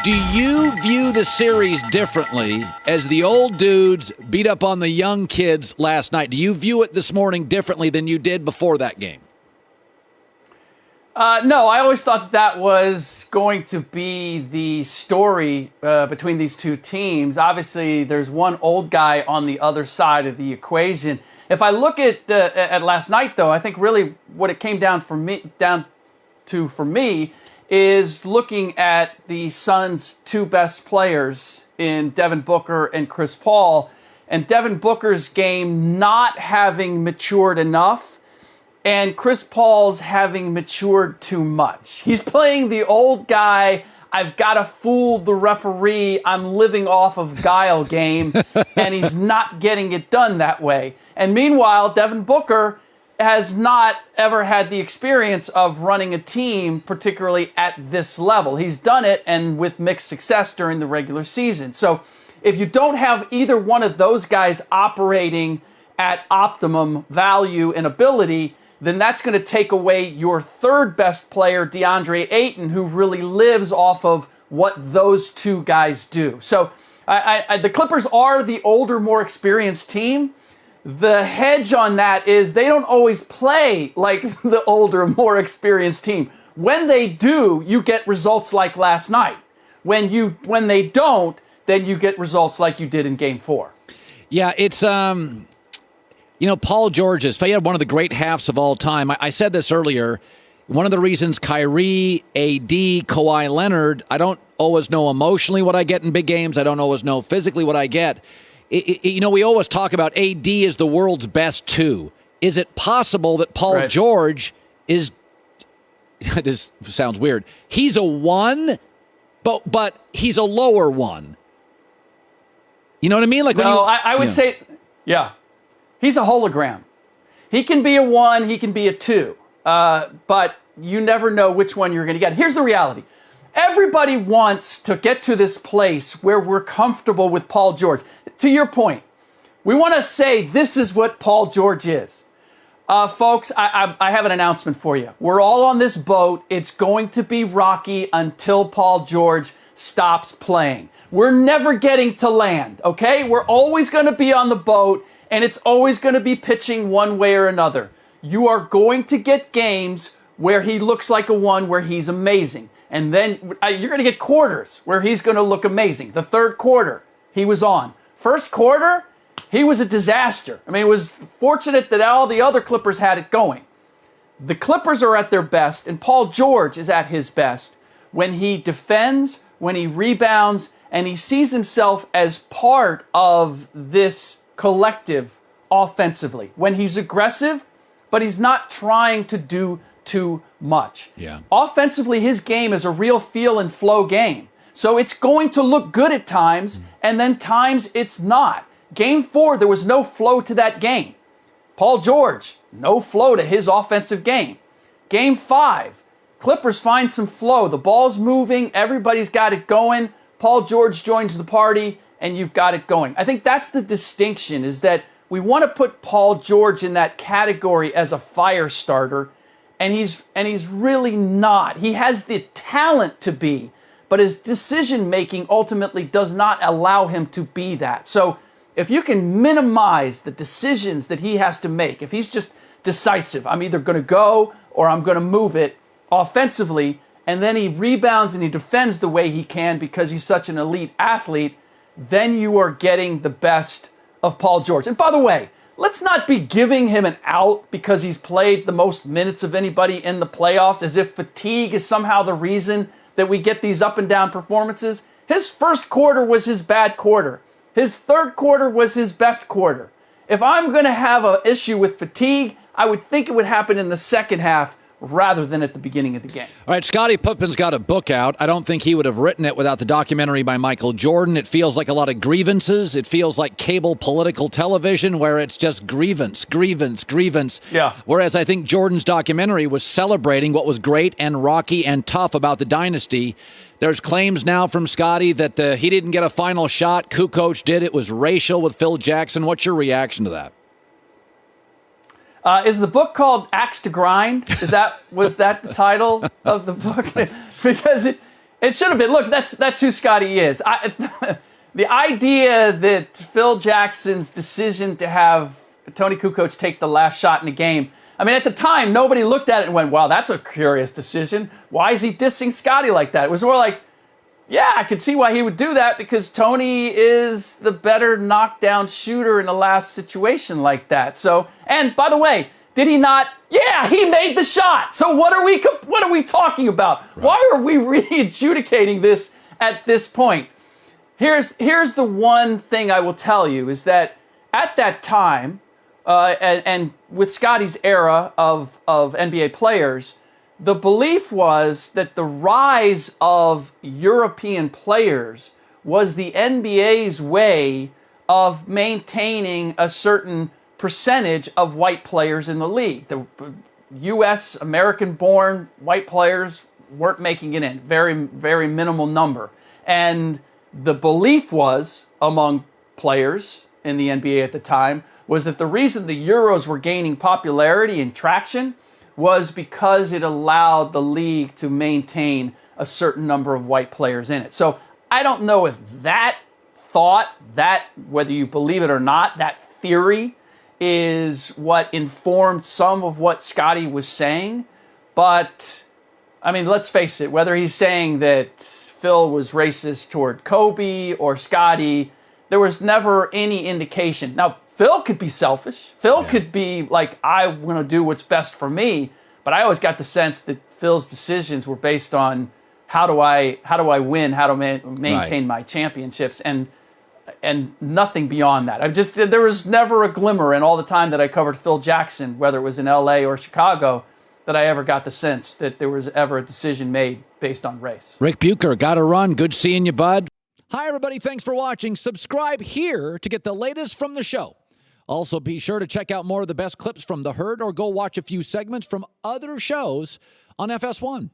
Do you view the series differently as the old dudes beat up on the young kids last night? Do you view it this morning differently than you did before that game? No, I always thought that was going to be the story between these two teams. Obviously, there's one old guy on the other side of the equation. If I look at last night, though, I think really what it came down for me is looking at the Suns' two best players in Devin Booker and Chris Paul, and Devin Booker's game not having matured enough, and Chris Paul's having matured too much. He's playing the old guy, I've got to fool the referee, I'm living off of guile game, and he's not getting it done that way. And meanwhile, Devin Booker has not ever had the experience of running a team, particularly at this level. He's done it, and with mixed success during the regular season. So if you don't have either one of those guys operating at optimum value and ability, then that's going to take away your third best player, DeAndre Ayton, who really lives off of what those two guys do. So the Clippers are the older, more experienced team. The hedge on that is they don't always play like the older, more experienced team. When they do, you get results like last night. When they don't, then you get results like you did in Game 4. Yeah, it's Paul George's. He had one of the great halves of all time. I said this earlier. One of the reasons Kyrie, AD, Kawhi Leonard, I don't always know emotionally what I get in big games. I don't always know physically what I get. We always talk about AD is the world's best two. Is it possible that Paul George is, this sounds weird, he's a one, but he's a lower one? You know what I mean? I would say, yeah, he's a hologram. He can be a one, he can be a two, but you never know which one you're going to get. Here's the reality. Everybody wants to get to this place where we're comfortable with Paul George. To your point, we want to say this is what Paul George is. Folks, I have an announcement for you. We're all on this boat. It's going to be rocky until Paul George stops playing. We're never getting to land, okay? We're always going to be on the boat, and it's always going to be pitching one way or another. You are going to get games where he looks like a one, where he's amazing. And then you're going to get quarters where he's going to look amazing. The third quarter, he was on. First quarter, he was a disaster. I mean, it was fortunate that all the other Clippers had it going. The Clippers are at their best, and Paul George is at his best when he defends, when he rebounds, and he sees himself as part of this collective offensively. When he's aggressive, but he's not trying to do too much. Yeah. Offensively, his game is a real feel and flow game. So it's going to look good at times, and then times it's not. Game 4, there was no flow to that game. Paul George, no flow to his offensive game. Game 5, Clippers find some flow. The ball's moving, everybody's got it going. Paul George joins the party, and you've got it going. I think that's the distinction, is that we want to put Paul George in that category as a fire starter, and he's really not. He has the talent to be, but his decision-making ultimately does not allow him to be that. So if you can minimize the decisions that he has to make, if he's just decisive, I'm either going to go or I'm going to move it offensively, and then he rebounds and he defends the way he can because he's such an elite athlete, then you are getting the best of Paul George. And by the way, let's not be giving him an out because he's played the most minutes of anybody in the playoffs, as if fatigue is somehow the reason that we get these up and down performances. His first quarter was his bad quarter. His third quarter was his best quarter. If I'm going to have an issue with fatigue, I would think it would happen in the second half rather than at the beginning of the game. All right, Scottie Pippen's got a book out. I don't think he would have written it without the documentary by Michael Jordan. It feels like a lot of grievances. It feels like cable political television where it's just grievance. Yeah. Whereas I think Jordan's documentary was celebrating what was great and rocky and tough about the dynasty. There's claims now from Scottie that he didn't get a final shot. Kukoc did. It was racial with Phil Jackson. What's your reaction to that? Is the book called Axe to Grind? Was that the title of the book? Because It should have been. Look, that's who Scottie is. The idea that Phil Jackson's decision to have Tony Kukoc take the last shot in the game, I mean, at the time, nobody looked at it and went, wow, that's a curious decision. Why is he dissing Scottie like that? It was more like, yeah, I could see why he would do that because Tony is the better knockdown shooter in the last situation like that. So, and by the way, did he not? Yeah, he made the shot. So what are we talking about? Right. Why are we re-adjudicating this at this point? Here's the one thing I will tell you is that at that time, and with Scottie's era of NBA players, the belief was that the rise of European players was the NBA's way of maintaining a certain percentage of white players in the league. The U.S. American-born white players weren't making it in, very, very minimal number. And the belief was among players in the NBA at the time was that the reason the Euros were gaining popularity and traction was because it allowed the league to maintain a certain number of white players in it. So I don't know if that thought, whether you believe it or not, that theory is what informed some of what Scottie was saying. But, I mean, let's face it, whether he's saying that Phil was racist toward Kobe or Scottie, there was never any indication. Now, Phil could be selfish. Phil could be like, I'm going to do what's best for me. But I always got the sense that Phil's decisions were based on how do I win, how to maintain my championships, and nothing beyond that. There was never a glimmer in all the time that I covered Phil Jackson, whether it was in L.A. or Chicago, that I ever got the sense that there was ever a decision made based on race. Ric Bucher, got to run. Good seeing you, bud. Hi, everybody. Thanks for watching. Subscribe here to get the latest from the show. Also, be sure to check out more of the best clips from The Herd or go watch a few segments from other shows on FS1.